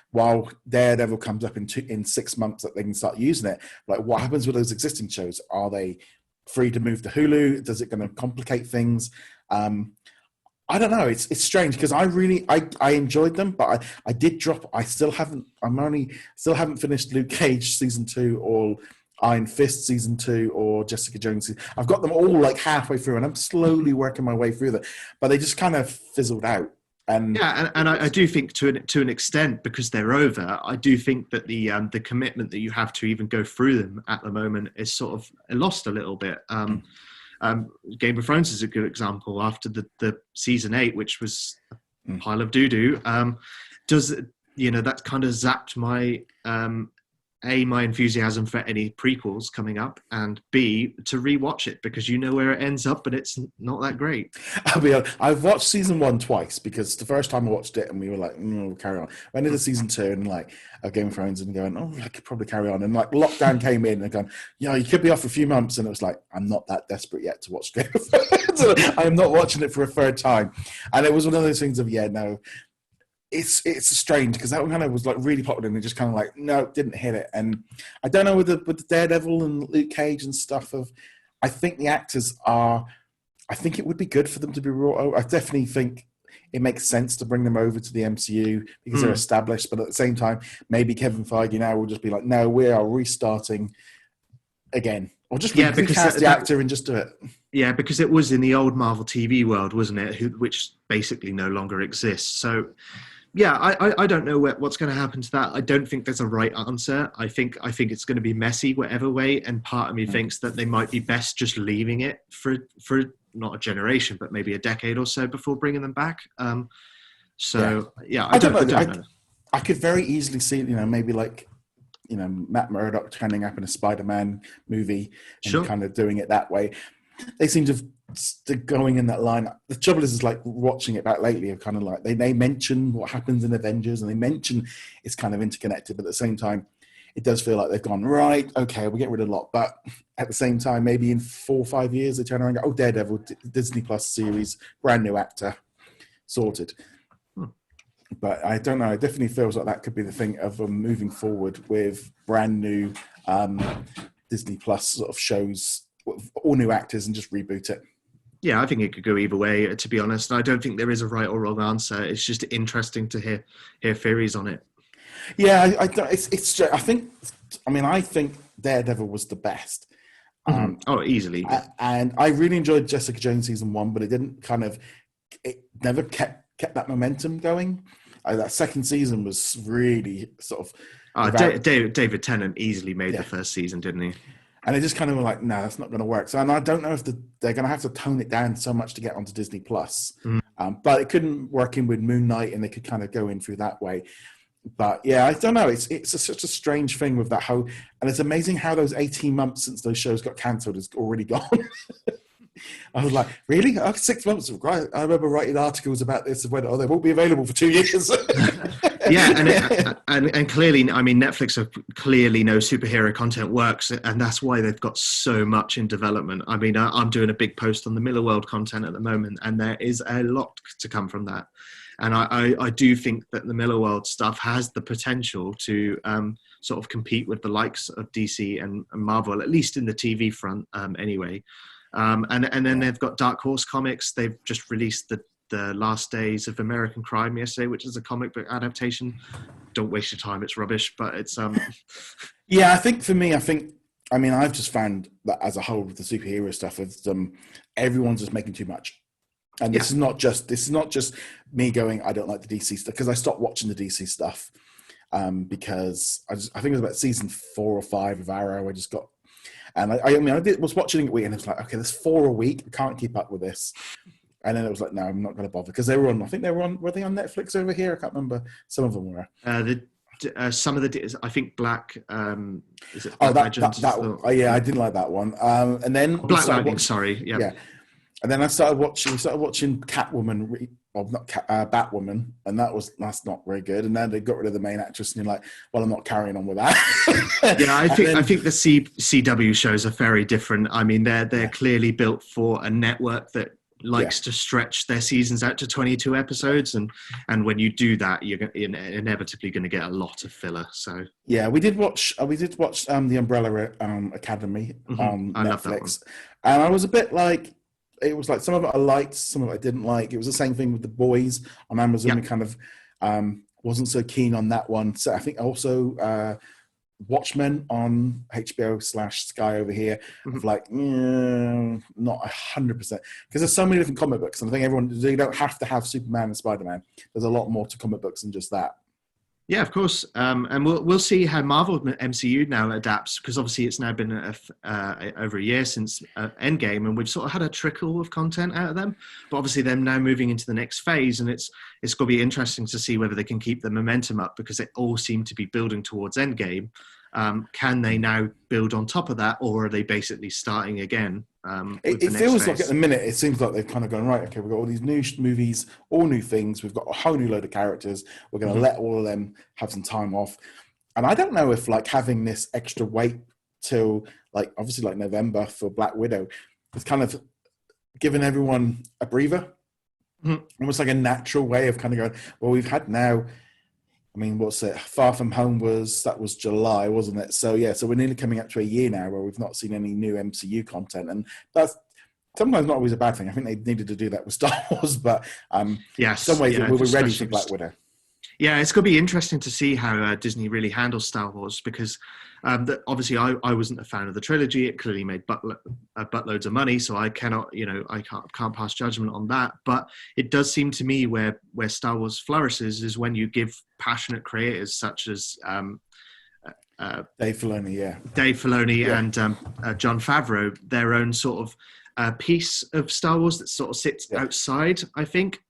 while Daredevil comes up in 6 months that they can start using it, like what happens with those existing shows? Are they free to move to Hulu? Does it going to complicate things? I don't know. It's strange because I enjoyed them, but I did drop. I still haven't finished Luke Cage season 2 or Iron Fist season 2 or Jessica Jones. I've got them all like halfway through, and I'm slowly working my way through them. But they just kind of fizzled out. And I do think to an extent, because they're over, I do think that the commitment that you have to even go through them at the moment is sort of lost a little bit. Game of Thrones is a good example. After the season 8, which was a pile of doo-doo, that kind of zapped my A, my enthusiasm for any prequels coming up, and B, to rewatch it because you know where it ends up, but it's not that great. I'll be honest, I've watched season 1 twice because the first time I watched it and we were like, we'll carry on. Went into season 2 and like Game of Thrones and going, I could probably carry on. And like lockdown came in and going, you could be off for a few months. And it was like, I'm not that desperate yet to watch Game of Thrones. I am not watching it for a third time. And it was one of those things of, it's strange because that one kind of was like really popular and it just kind of like, no, didn't hit it. And I don't know with the Daredevil and Luke Cage and stuff I think the actors I think it would be good for them to be raw. I definitely think it makes sense to bring them over to the MCU because they're established, but at the same time, maybe Kevin Feige now will just be like, no, we are restarting again. Or just recast the actor and just do it. Yeah, because it was in the old Marvel TV world, wasn't it? Which basically no longer exists. So yeah, I don't know what's going to happen to that. I don't think there's a right answer. I think it's going to be messy whatever way, and part of me thinks that they might be best just leaving it for not a generation, but maybe a decade or so before bringing them back. I don't know. I could very easily see, maybe like, Matt Murdock turning up in a Spider-Man movie and kind of doing it that way. They seem to have going in that line. The trouble is like watching it back lately of kind of like they mention what happens in Avengers and they mention it's kind of interconnected, but at the same time it does feel like they've gone, right, okay, we'll get rid of a lot, but at the same time maybe in 4 or 5 years they turn around and go, Daredevil, Disney Plus series, brand new actor, sorted. But I don't know, it definitely feels like that could be the thing of moving forward with brand new Disney Plus sort of shows, all new actors, and just reboot it. Yeah, I think it could go either way, to be honest. I don't think there is a right or wrong answer. It's just interesting to hear theories on it. Yeah, I think Daredevil was the best. Easily. And I really enjoyed Jessica Jones season 1, but it never kept that momentum going. That second season was really sort of... David Tennant easily made the first season, didn't he? And they just kind of were like, no, that's not going to work. So, and I don't know if they're going to have to tone it down so much to get onto Disney Plus. But it couldn't work in with Moon Knight, and they could kind of go in through that way. But yeah, I don't know. It's such a strange thing with that whole, and it's amazing how those 18 months since those shows got cancelled is already gone. I was like, really? 6 months? Right. I remember writing articles about this and went, they won't be available for 2 years. Yeah, and clearly, I mean, Netflix have clearly know superhero content works, and that's why they've got so much in development. I mean, I'm doing a big post on the Millarworld content at the moment, and there is a lot to come from that. And I do think that the Millarworld stuff has the potential to sort of compete with the likes of DC and Marvel, at least in the TV front, anyway. And then they've got Dark Horse Comics. They've just released the Last Days of American Crime yesterday, which is a comic book adaptation. Don't waste your time; it's rubbish, but it's Yeah, I think for me, I've just found that as a whole with the superhero stuff, everyone's just making too much. And this is not just me going, I don't like the DC stuff, because I stopped watching the DC stuff because I think it was about season 4 or 5 of Arrow. I just got. And I was watching it a week and it was like, okay, there's 4 a week. I can't keep up with this. And then it was like, no, I'm not going to bother. Because were they on Netflix over here? I can't remember. Some of them were. Some of the, I think Black, is it? Yeah, I didn't like that one. And then Black Lightning, sorry. Yeah. And then we started watching Catwoman, Batwoman, and that's not very good. And then they got rid of the main actress, and you're like, well, I'm not carrying on with that. Yeah, I think the CW shows are very different. I mean, they're clearly built for a network that likes to stretch their seasons out to 22 episodes, and when you do that, you're inevitably going to get a lot of filler. So yeah, we did watch the Umbrella Academy on Netflix, and I was a bit like. It was like some of it I liked, some of it I didn't like. It was the same thing with The Boys on Amazon. I kind of wasn't so keen on that one. So I think also Watchmen on HBO/Sky over here. Of like, not 100%. Because there's so many different comic books. And I think you don't have to have Superman and Spider-Man. There's a lot more to comic books than just that. Yeah, of course, and we'll see how Marvel MCU now adapts, because obviously it's now been over a year since Endgame, and we've sort of had a trickle of content out of them. But obviously, they're now moving into the next phase, and it's going to be interesting to see whether they can keep the momentum up, because they all seem to be building towards Endgame. Can they now build on top of that, or are they basically starting again? It feels like at the minute, it seems like they're kind of going, right, okay, we've got all these new movies, all new things. We've got a whole new load of characters. We're going to let all of them have some time off. And I don't know if like having this extra wait till like, obviously like November for Black Widow, it's kind of given everyone a breather. Almost like a natural way of kind of going, well, we've had now, I mean, what's it? Far From Home was July, wasn't it? So yeah, so we're nearly coming up to a year now where we've not seen any new MCU content, and that's sometimes not always a bad thing. I think they needed to do that with Star Wars, but in some ways we were ready for Black Widow. Yeah, it's going to be interesting to see how Disney really handles Star Wars, because obviously I wasn't a fan of the trilogy. It clearly made buttloads of money, so I cannot, I can't pass judgment on that. But it does seem to me where Star Wars flourishes is when you give passionate creators such as Dave Filoni and Jon Favreau their own sort of piece of Star Wars that sort of sits outside, I think.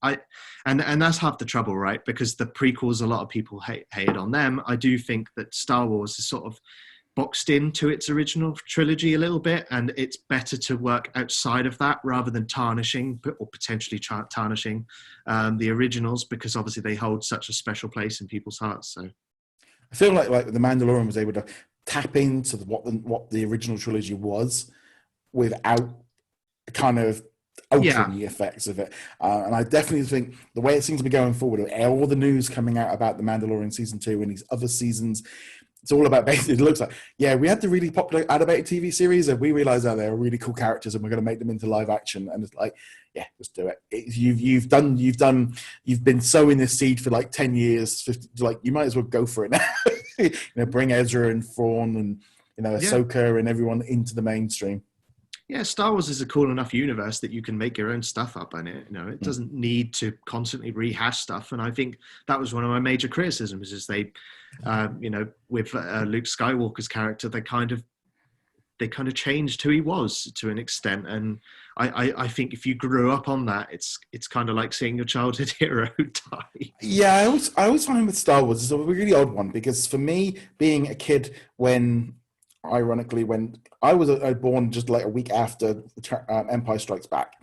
And that's half the trouble, right? Because the prequels, a lot of people hated on them. I do think that Star Wars is sort of boxed into its original trilogy a little bit, and it's better to work outside of that rather than tarnishing or potentially tarnishing the originals, because obviously they hold such a special place in people's hearts. So I feel like The Mandalorian was able to tap into what the original trilogy was without kind of altering the effects of it. And I definitely think the way it seems to be going forward, all the news coming out about The Mandalorian season 2 and these other seasons, it's all about basically, it looks like, we had the really popular animated TV series and we realized that they're really cool characters and we're going to make them into live action. And it's like, just do it. You've been sowing this seed for like 10 years, 50, like you might as well go for it now. Bring Ezra and Thrawn and, Ahsoka and everyone into the mainstream. Yeah, Star Wars is a cool enough universe that you can make your own stuff up in it. It doesn't need to constantly rehash stuff. And I think that was one of my major criticisms is they, with Luke Skywalker's character, they kind of changed who he was to an extent. And I think if you grew up on that, it's kind of like seeing your childhood hero die. Yeah, I always find with Star Wars, it's a really odd one because for me, being a kid when I was born just like a week after Empire Strikes Back.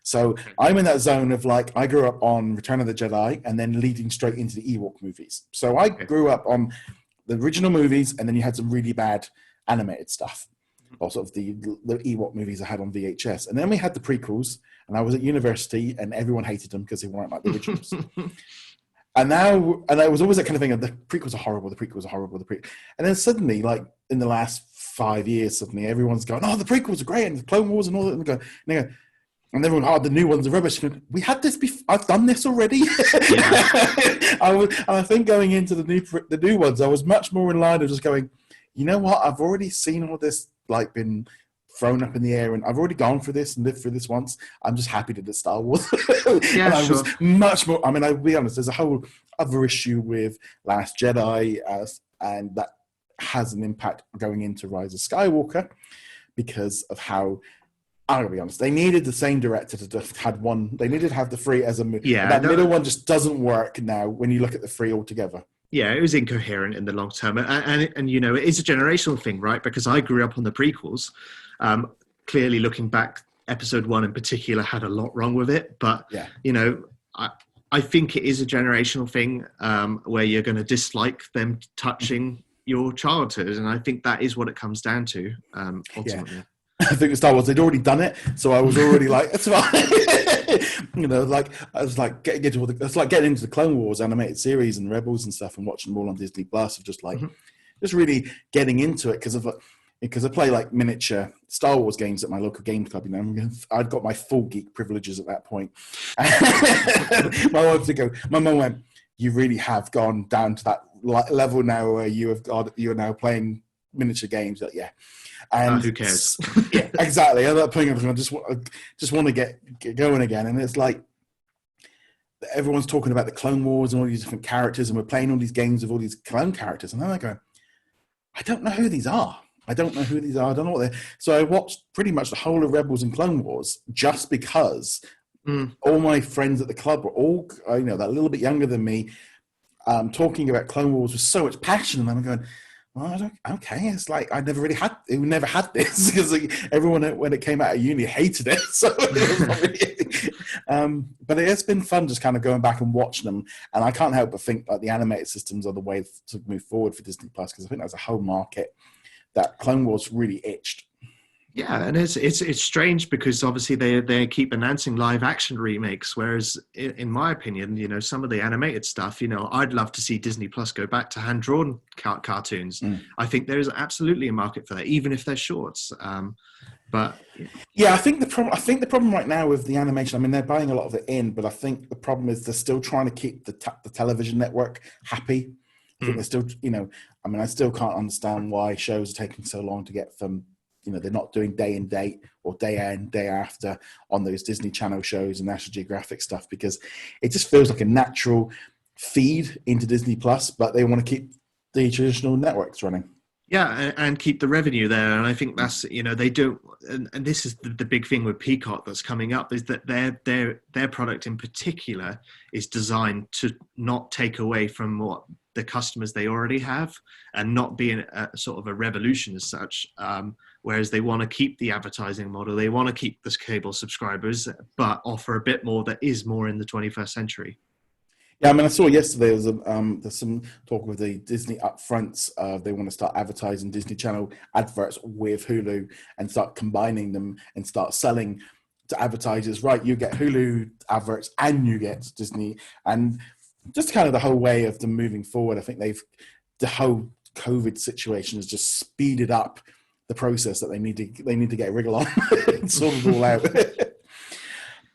So I'm in that zone of like, I grew up on Return of the Jedi and then leading straight into the Ewok movies. So I grew up on the original movies and then you had some really bad animated stuff. Or sort of the Ewok movies I had on VHS. And then we had the prequels and I was at university and everyone hated them because they weren't like the originals. And it was always that kind of thing of the prequels are horrible, and then suddenly, like in the last 5 years, suddenly everyone's going, oh, the prequels are great, and the Clone Wars and all that, and everyone, the new ones are rubbish. We had this before. I've done this already. Yeah. I think going into the new ones, I was much more in line of just going, you know what? I've already seen all this, like been thrown up in the air, and I've already gone through this and lived through this once. I'm just happy to do Star Wars. Yeah, and I sure. was much more. I mean, I'll be honest. There's a whole other issue with Last Jedi, and that has an impact going into Rise of Skywalker because of how. I'm gonna be honest. They needed the same director to have had one. They needed to have the three as a movie. Yeah, that middle one just doesn't work now when you look at the three altogether. Yeah, it was incoherent in the long term, and it is a generational thing, right? Because I grew up on the prequels. Clearly, looking back, Episode 1 in particular had a lot wrong with it. But I think it is a generational thing where you're going to dislike them touching your childhood, and I think that is what it comes down to ultimately. Yeah. I think with Star Wars, they'd already done it, so I was already like, "It's fine." I was like getting into getting into the Clone Wars animated series and Rebels and stuff, and watching them all on Disney Plus. Of just like, just really getting into it because I play like miniature Star Wars games at my local games club. I'd got my full geek privileges at that point. My mum went, "You really have gone down to that level now where you're now playing miniature games." Like, yeah. And who cares? Yeah, exactly. I'm not playing everything. I just want to get going again. And it's like everyone's talking about the Clone Wars and all these different characters, and we're playing all these games of all these clone characters. And I'm like going, I don't know who these are. I don't know what they're. So I watched pretty much the whole of Rebels and Clone Wars just because all my friends at the club were all, that little bit younger than me, talking about Clone Wars with so much passion. And I'm going, Oh, okay. It's like we never had this because like, everyone when it came out of uni hated it. So it was not really, but it has been fun just kind of going back and watching them. And I can't help but think like the animated systems are the way to move forward for Disney Plus because I think there's a whole market that Clone Wars really itched. Yeah, and it's strange because obviously they keep announcing live action remakes, whereas in my opinion, you know, some of the animated stuff, you know, I'd love to see Disney Plus go back to hand drawn cartoons. I think there is absolutely a market for that, even if they're shorts. But yeah, I think the problem right now with the animation, I mean, they're buying a lot of it in, but I think the problem is they're still trying to keep the television network happy. I think they're still, you know, I mean, I still can't understand why shows are taking so long to get from. You know, they're not doing day and date or day in, day after on those Disney Channel shows and National Geographic stuff because it just feels like a natural feed into Disney Plus, but they want to keep the traditional networks running. Yeah, and keep the revenue there. And I think that's, you know, they don't, and this is the big thing with Peacock that's coming up is that their product in particular is designed to not take away from what the customers they already have and not be a sort of a revolution as such. Whereas they want to keep the advertising model, they want to keep the cable subscribers, but offer a bit more that is more in the 21st century. Yeah, I mean, I saw yesterday there's some talk with the Disney upfronts. They want to start advertising Disney Channel adverts with Hulu and start combining them and start selling to advertisers. Right, you get Hulu adverts and you get Disney, and just kind of the whole way of them moving forward. I think the whole COVID situation has just speeded up the process that they need to get a wriggle on and sort it all out.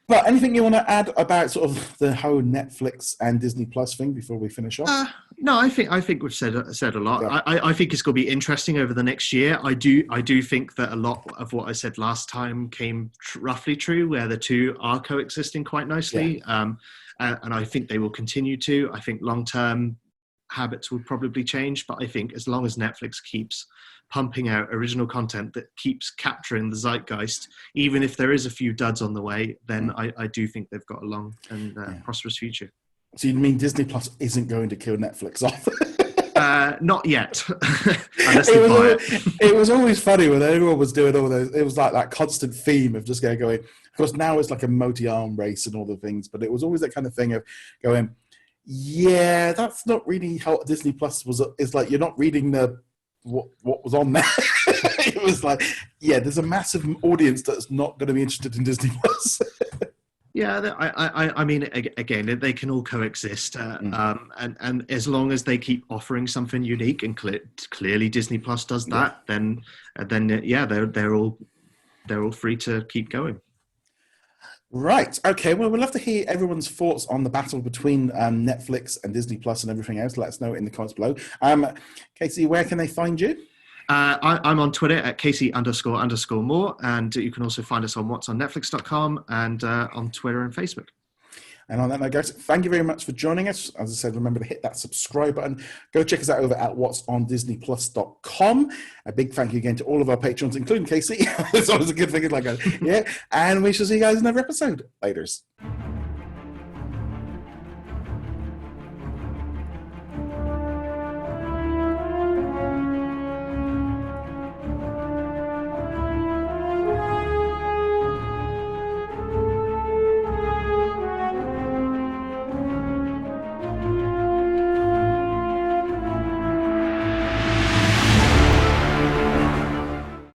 But anything you want to add about sort of the whole Netflix and Disney Plus thing before we finish off? No, I think we've said a lot. Yeah. I think it's going to be interesting over the next year. I do think that a lot of what I said last time came roughly true, where the two are coexisting quite nicely, and I think they will continue to. I think long term habits will probably change, but I think as long as Netflix keeps pumping out original content that keeps capturing the zeitgeist, even if there is a few duds on the way, then I do think they've got a long and prosperous future. So you mean Disney Plus isn't going to kill Netflix off? Not yet. Unless they buy it. It was always funny when everyone was doing all those. It was like that constant theme of just going. Of course, now it's like a multi-arm race and all the things, but it was always that kind of thing of going, yeah, that's not really how Disney Plus was. It's like you're not reading what was on there. It was like, yeah, there's a massive audience that's not going to be interested in Disney Plus. Yeah, I mean, again, they can all coexist, and as long as they keep offering something unique, and clearly Disney Plus does that, then yeah, they're all free to keep going. Right. Okay. Well, we'd love to hear everyone's thoughts on the battle between Netflix and Disney Plus and everything else. Let us know in the comments below. Kasey, where can they find you? I'm on Twitter at Kasey__more, and you can also find us on whatsonnetflix.com and on Twitter and Facebook. And on that note, guys, thank you very much for joining us. As I said, remember to hit that subscribe button. Go check us out over at whatsondisneyplus.com. A big thank you again to all of our patrons, including Kasey. It's always a good thing. And we shall see you guys in another episode. Laters.